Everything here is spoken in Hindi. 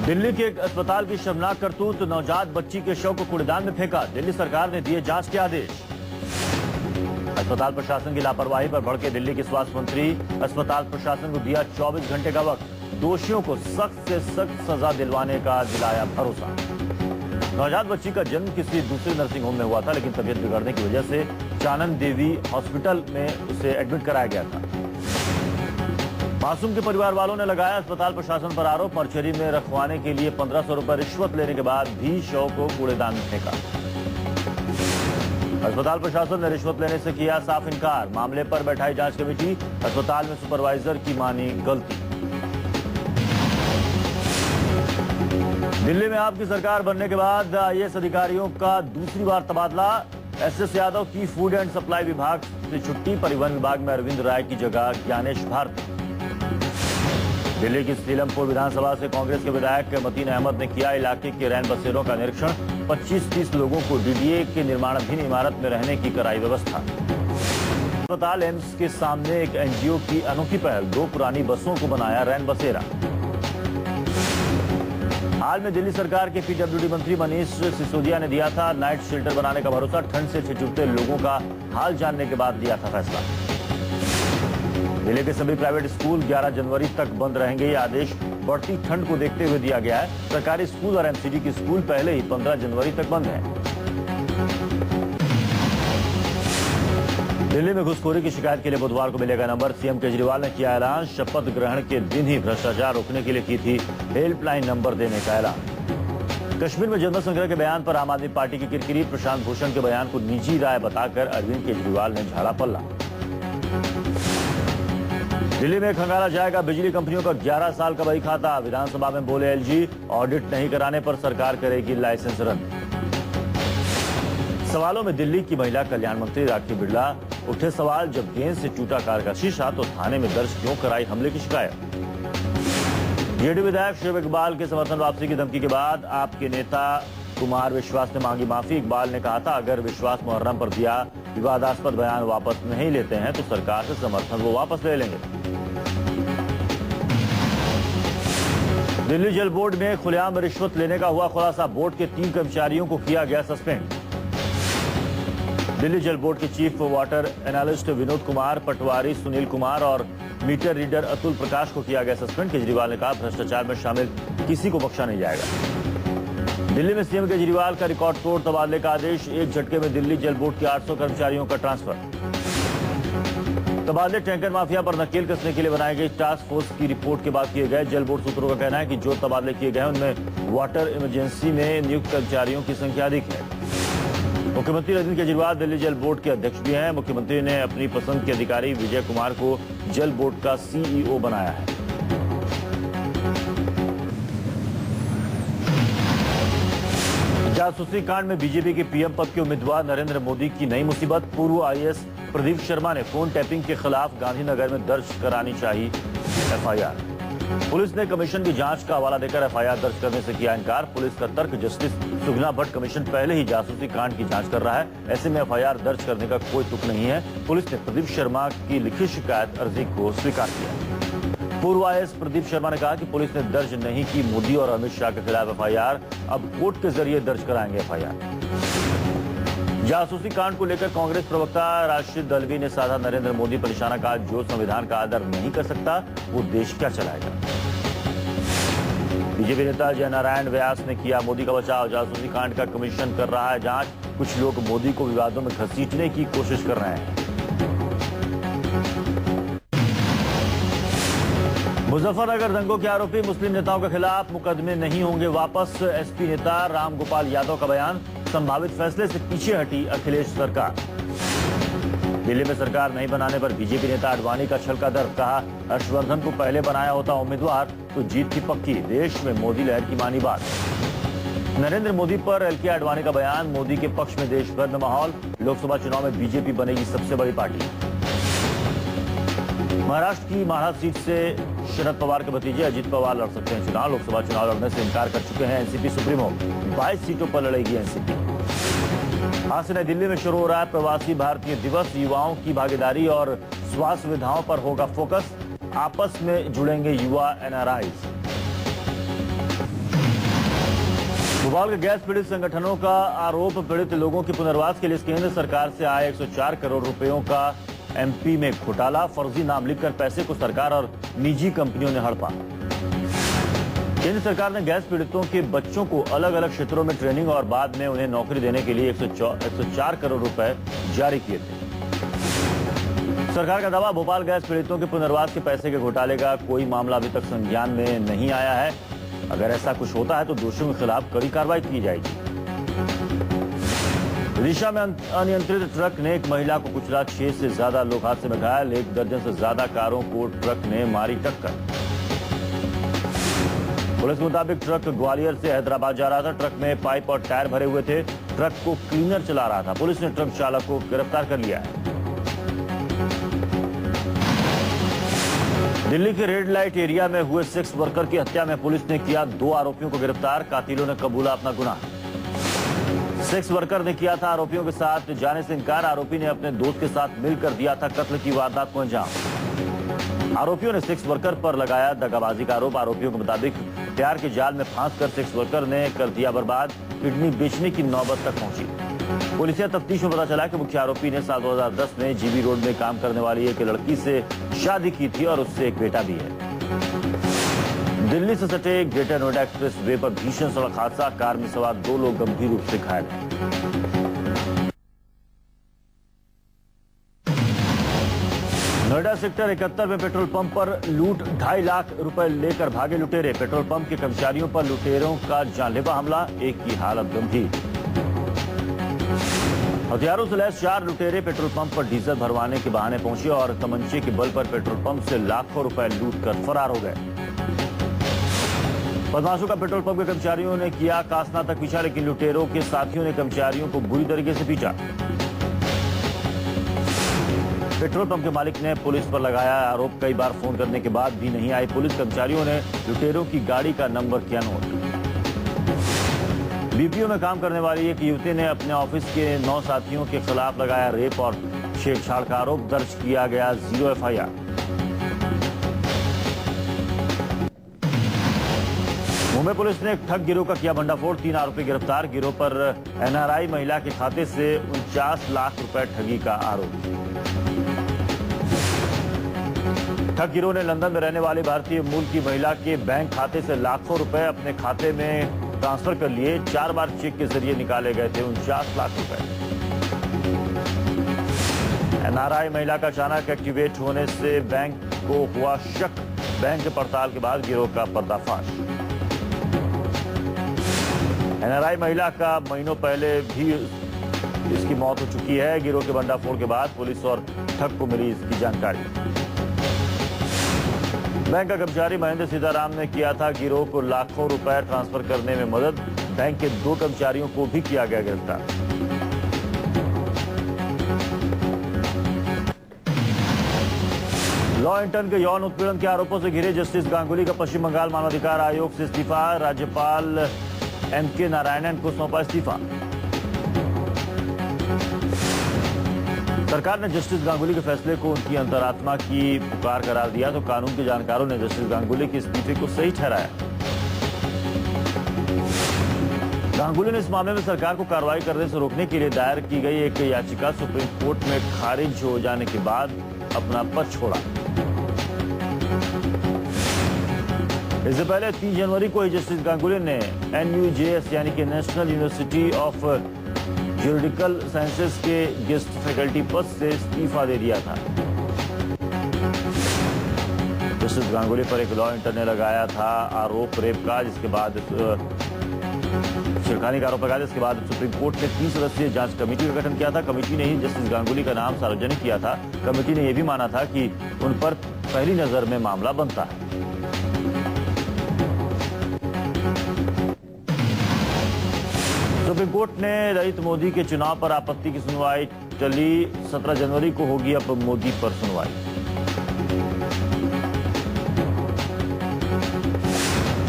दिल्ली के एक अस्पताल की शर्मनाक करतूत, नवजात बच्ची के शव को कूड़ेदान में फेंका। दिल्ली सरकार ने दिए जांच के आदेश। अस्पताल प्रशासन की लापरवाही पर भड़के दिल्ली के स्वास्थ्य मंत्री। अस्पताल प्रशासन को दिया 24 घंटे का वक्त, दोषियों को सख्त से सख्त सजा दिलवाने का दिलाया भरोसा। नवजात बच्ची का जन्म किसी दूसरे नर्सिंग होम में हुआ था, लेकिन तबीयत बिगड़ने की वजह से चानन देवी हॉस्पिटल में उसे एडमिट कराया गया था। मासूम के परिवार वालों ने लगाया अस्पताल प्रशासन पर आरोप। मर्चरी में रखवाने के लिए 1500 रुपए रिश्वत लेने के बाद भी शव को कूड़ेदान में फेंका। अस्पताल प्रशासन ने रिश्वत लेने से किया साफ इनकार। मामले पर बैठाई जांच कमेटी। अस्पताल में सुपरवाइजर की मानी गलती। दिल्ली में आपकी सरकार बनने के बाद आईएएस अधिकारियों का दूसरी बार तबादला। एसएस यादव की फूड एंड सप्लाई विभाग से छुट्टी। परिवहन विभाग में अरविंद राय की जगह ज्ञानेश भारती। दिल्ली की सीलमपुर विधानसभा से कांग्रेस के विधायक मतीन अहमद ने किया इलाके के रैन बसेरों का निरीक्षण। 25-30 लोगों को डीडीए के निर्माणाधीन इमारत में रहने की कराई व्यवस्था। अस्पताल एम्स के सामने एक एनजीओ की अनोखी पहल, 2 पुरानी बसों को बनाया रैन बसेरा। हाल में दिल्ली सरकार के पीडब्ल्यूडी मंत्री मनीष सिसोदिया ने दिया था नाइट शेल्टर बनाने का भरोसा। ठंड से ठिठुरते लोगों का हाल जानने के बाद दिया था फैसला। दिल्ली के सभी प्राइवेट स्कूल 11 जनवरी तक बंद रहेंगे। ये आदेश बढ़ती ठंड को देखते हुए दिया गया है। सरकारी स्कूल और एमसीडी के स्कूल पहले ही 15 जनवरी तक बंद हैं। दिल्ली में घुसखोरी की शिकायत के लिए बुधवार को मिलेगा नंबर। सीएम केजरीवाल ने किया ऐलान। शपथ ग्रहण के दिन ही भ्रष्टाचार रोकने के लिए की थी हेल्पलाइन नंबर देने का ऐलान। कश्मीर में जनमत संग्रह के बयान पर आम आदमी पार्टी की किरकिरी। प्रशांत भूषण के बयान को निजी राय बताकर अरविंद केजरीवाल ने झाड़ा पल्ला। दिल्ली में खंगाला जाएगा बिजली कंपनियों का 11 साल का बही खाता। विधानसभा में बोले एलजी, ऑडिट नहीं कराने पर सरकार करेगी लाइसेंस रद्द। सवालों में दिल्ली की महिला कल्याण मंत्री राखी बिड़ला। उठे सवाल, जब गेंद से टूटा कार का शीशा तो थाने में दर्ज क्यों कराई हमले की शिकायत। जेडीयू विधायक शुएब इकबाल के समर्थन वापसी की धमकी के बाद आपके नेता कुमार विश्वास ने मांगी माफी। इकबाल ने कहा था, अगर विश्वास मुहर्रम पर दिया विवादास्पद बयान वापस नहीं लेते हैं तो सरकार से समर्थन वो वापस ले लेंगे। दिल्ली जल बोर्ड में खुलेआम रिश्वत लेने का हुआ खुलासा। बोर्ड के 3 कर्मचारियों को किया गया सस्पेंड। दिल्ली जल बोर्ड के chief water analyst Vinod Kumar, patwari Sunil Kumar और मीटर रीडर अतुल प्रकाश को किया गया सस्पेंड। केजरीवाल ने कहा, भ्रष्टाचार में शामिल किसी को बख्शा नहीं जाएगा। दिल्ली में सीएम केजरीवाल का रिकॉर्ड तोड़ तबादले का आदेश। एक झटके में दिल्ली जल बोर्ड के 800 कर्मचारियों का ट्रांसफर। तबादले टैंकर माफिया पर नकेल कसने के लिए बनाई गई टास्क फोर्स की रिपोर्ट के बाद किए गए। जल बोर्ड सूत्रों का कहना है कि जो तबादले किए गए उनमें वाटर इमरजेंसी में नियुक्त कर्मचारियों की संख्या अधिक है। मुख्यमंत्री अरविंद केजरीवाल दिल्ली जल बोर्ड के अध्यक्ष भी हैं। मुख्यमंत्री ने अपनी पसंद के अधिकारी विजय कुमार को जल बोर्ड का सीईओ बनाया है। जासूसी कांड में बीजेपी के पीएम पद के उम्मीदवार नरेंद्र मोदी की नई मुसीबत। पूर्व आईएएस प्रदीप शर्मा ने फोन टैपिंग के खिलाफ गांधीनगर में दर्ज करानी चाहिए एफआईआर। पुलिस ने कमीशन की जांच का हवाला देकर एफआईआर दर्ज करने से किया इनकार। पुलिस का तर्क, जस्टिस सुगना भट्ट कमीशन पहले ही जासूसी कांड की जांच कर रहा है, ऐसे में एफआईआर दर्ज करने का कोई तुक नहीं है। पुलिस ने प्रदीप शर्मा की लिखित शिकायत अर्जी को स्वीकार किया। पूर्व आईएएस प्रदीप शर्मा ने कहा कि पुलिस ने दर्ज नहीं की मोदी और अमित शाह के खिलाफ एफआईआर, अब कोर्ट के जरिए दर्ज कराएंगे एफआईआर। जासूसी कांड को लेकर कांग्रेस प्रवक्ता राशिद दलवी ने साधा नरेंद्र मोदी पर निशाना। कहा, जो संविधान का आदर नहीं कर सकता वो देश क्या चलाएगा। बीजेपी नेता जयनारायण व्यास ने किया मोदी का बचाव। जासूसी कांड का कमीशन कर रहा है जांच। कुछ लोग मोदी को विवादों में घसीटने की कोशिश कर रहे हैं। मुजफ्फरनगर दंगों के आरोपी मुस्लिम नेताओं के खिलाफ मुकदमे नहीं होंगे वापस। एसपी नेता राम गोपाल यादव का बयान। संभावित फैसले से पीछे हटी अखिलेश सरकार। दिल्ली में सरकार नहीं बनाने पर बीजेपी नेता आडवाणी का छल का दर्द। कहा, हर्षवर्धन को पहले बनाया होता उम्मीदवार तो जीत थी पक्की। देश में मोदी लहर की मानी बात। नरेंद्र मोदी पर एलके आडवाणी का बयान। मोदी के पक्ष में देश भर में माहौल। लोकसभा चुनाव में बीजेपी बनेगी सबसे बड़ी पार्टी। महाराष्ट्र की माढ़ा सीट से शरद पवार के भतीजे अजित पवार लड़ सकते हैं चुनाव। लोकसभा चुनाव लड़ने से इनकार कर चुके हैं एनसीपी सुप्रीमो। 22 सीटों पर लड़ेगी एनसीपी। आज से नई दिल्ली में शुरू हो रहा है प्रवासी भारतीय दिवस। युवाओं की भागीदारी और स्वास्थ्य सुविधाओं पर होगा फोकस। आपस में जुड़ेंगे युवा एनआरआईज। भोपाल के गैस पीड़ित संगठनों का आरोप, पीड़ित लोगों के पुनर्वास के लिए केंद्र सरकार से आए 104 करोड़ रुपयों का एमपी में घोटाला, फर्जी नाम लिखकर पैसे को सरकार और निजी कंपनियों ने हड़पा। केंद्र सरकार ने गैस पीड़ितों के बच्चों को अलग अलग क्षेत्रों में ट्रेनिंग और बाद में उन्हें नौकरी देने के लिए 104 करोड़ रुपए जारी किए थे। सरकार का दावा, भोपाल गैस पीड़ितों के पुनर्वास के पैसे के घोटाले का कोई मामला अभी तक संज्ञान में नहीं आया है। अगर ऐसा कुछ होता है तो दोषियों के खिलाफ कड़ी कार्रवाई की जाएगी। विदिशा में अनियंत्रित ट्रक ने एक महिला को कुचला, 6 से ज्यादा लोग हादसे में घायल, 1 दर्जन से ज्यादा कारों को ट्रक ने मारी टक्कर। पुलिस के मुताबिक ट्रक ग्वालियर से हैदराबाद जा रहा था। ट्रक में पाइप और टायर भरे हुए थे। ट्रक को क्लीनर चला रहा था। पुलिस ने ट्रक चालक को गिरफ्तार कर लिया है। दिल्ली के रेड लाइट एरिया में हुए सेक्स वर्कर की हत्या में पुलिस ने किया 2 आरोपियों को गिरफ्तार। कातिलों ने कबूला अपना गुनाह। सेक्स वर्कर ने किया था आरोपियों के साथ जाने से इनकार। आरोपी ने अपने दोस्त के साथ मिलकर दिया था कत्ल की वारदात को अंजाम। आरोपियों ने सेक्स वर्कर पर लगाया दगाबाजी का आरोप। आरोपियों के मुताबिक प्यार के जाल में फांसकर सेक्स वर्कर ने कर दिया बर्बाद। किडनी बेचने की नौबत तक पहुंची। पुलिसिया तफ्तीश में पता चला कि मुख्य आरोपी ने साल 2010 में जीबी रोड में काम करने वाली एक लड़की से शादी की थी और उससे एक बेटा भी है। दिल्ली से सटे ग्रेटर नोएडा एक्सप्रेस वे पर भीषण सड़क हादसा, कार में सवार 2 लोग गंभीर रूप से घायल हैं। नोएडा सेक्टर 71 में पेट्रोल पंप पर लूट, 2.5 लाख रुपए लेकर भागे लुटेरे। पेट्रोल पंप के कर्मचारियों पर लुटेरों का जानलेवा हमला, एक की हालत गंभीर। हथियारों से लैस 4 लुटेरे पेट्रोल पंप पर डीजल भरवाने के बहाने पहुंचे और तमंचे के बल पर पेट्रोल पंप से लाखों रुपए लूटकर फरार हो गए। बदमाशों का पेट्रोल पंप के कर्मचारियों ने किया कासना तक पीछा, लेकिन लुटेरों के साथियों ने कर्मचारियों को बुरी तरीके से पीटा। पेट्रोल पंप के मालिक ने पुलिस पर लगाया आरोप। कई बार फोन करने के बाद भी नहीं आई पुलिस। कर्मचारियों ने लुटेरों की गाड़ी का नंबर किया नोट। बीपीओ में काम करने वाली एक युवती ने अपने ऑफिस के 9 साथियों के खिलाफ लगाया रेप और छेड़छाड़ का आरोप। दर्ज किया गया 0 एफआईआर। मुंबई पुलिस ने एक ठग गिरोह का किया भंडाफोड़, 3 आरोपी गिरफ्तार। गिरोह पर एनआरआई महिला के खाते से 49 लाख रुपए ठगी का आरोप। ठग गिरोह ने लंदन में रहने वाली भारतीय मूल की महिला के बैंक खाते से लाखों रुपए अपने खाते में ट्रांसफर कर लिए। 4 बार चेक के जरिए निकाले गए थे 49 लाख रुपए। एनआरआई महिला का अचानक एक्टिवेट होने से बैंक को हुआ शक। बैंक पड़ताल के बाद गिरोह का पर्दाफाश। एनआरआई महिला का महीनों पहले भी इसकी मौत हो चुकी है। गिरोह के भंडाफोड़ के बाद पुलिस और ठग को मिली इसकी जानकारी। बैंक का कर्मचारी महेंद्र सीताराम ने किया था गिरोह को लाखों रुपए ट्रांसफर करने में मदद। बैंक के 2 कर्मचारियों को भी किया गया गिरफ्तार। लॉ इंटर्न के यौन उत्पीड़न के आरोपों से घिरे जस्टिस गांगुली का पश्चिम बंगाल मानवाधिकार आयोग से इस्तीफा। राज्यपाल एमके नारायणन को सौंपा इस्तीफा। सरकार ने जस्टिस गांगुली के फैसले को उनकी अंतरात्मा की पुकार करार दिया तो कानून के जानकारों ने जस्टिस गांगुली के इस्तीफे को सही ठहराया। गांगुली ने इस मामले में सरकार को कार्रवाई करने से रोकने के लिए दायर की गई एक याचिका सुप्रीम कोर्ट में खारिज हो जाने के बाद अपना पद छोड़ा। इससे पहले 3 जनवरी को जस्टिस गांगुली ने NUJS यानी कि national university of juridical sciences के गेस्ट फैकल्टी पद से इस्तीफा दे दिया था। जस्टिस गांगुली पर एक लॉ इंटर्न ने लगाया था आरोप रेप का, जिसके बाद छिड़खानी का आरोप लगाया। जिसके बाद सुप्रीम कोर्ट ने 3 सदस्यीय जांच कमेटी का गठन किया था। कमेटी ने ही जस्टिस गांगुली का नाम सार्वजनिक किया था। कमेटी ने यह भी माना था कि उन पर पहली नजर में मामला बनता है। सुप्रीम कोर्ट ने रहित मोदी के चुनाव पर आपत्ति की सुनवाई टली। 17 जनवरी को होगी अब मोदी पर सुनवाई।